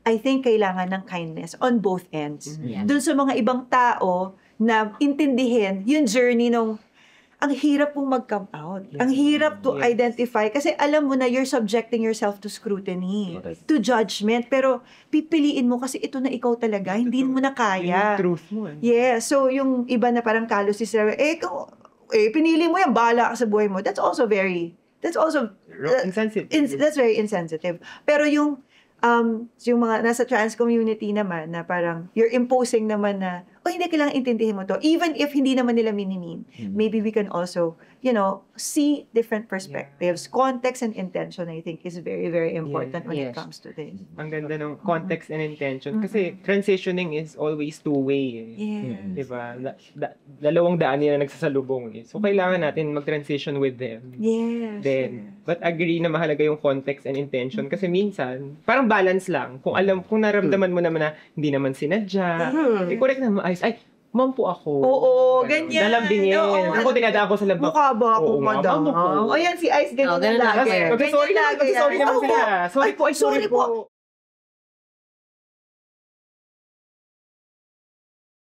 I think kailangan ng kindness on both ends. Yeah. Dun sa mga ibang tao na intindihin yung journey nung ang hirap pong mag-come out. Ang hirap to identify kasi alam mo na you're subjecting yourself to scrutiny, to judgment, pero pipiliin mo kasi ito na ikaw talaga, hindi mo na kaya. Yung truth mo eh. Yeah, so yung iba na parang kalos si Sarah, pinili mo yan, bahala ka sa buhay mo. That's also Insensitive. that's very insensitive. Pero yung mga nasa trans community naman na parang you're imposing naman na hindi kailangan intindihin mo to even if hindi naman nila minimean. Maybe we can also see different perspectives. Context and intention, I think, is very, very important when it comes to this. Ang ganda ng context and intention kasi transitioning is always two-way. Yes. Diba? Dalawang daan nila nagsasalubong. So, kailangan natin mag-transition with them. Yes. Then, but agree na mahalaga yung context and intention kasi minsan, parang balance lang. Kung naramdaman mo naman na hindi naman sinadya, correct na ay, ma'am po ako. Oo, ganyan. Lalambingin. Oo. Ako dinadaan ko sa labang. Mukha ba ako, Oo, madam? ma'am po. Ayan, si Ice, ganyan ganun lagi. lagi. Sorry naman sila. Sorry po, Sorry po.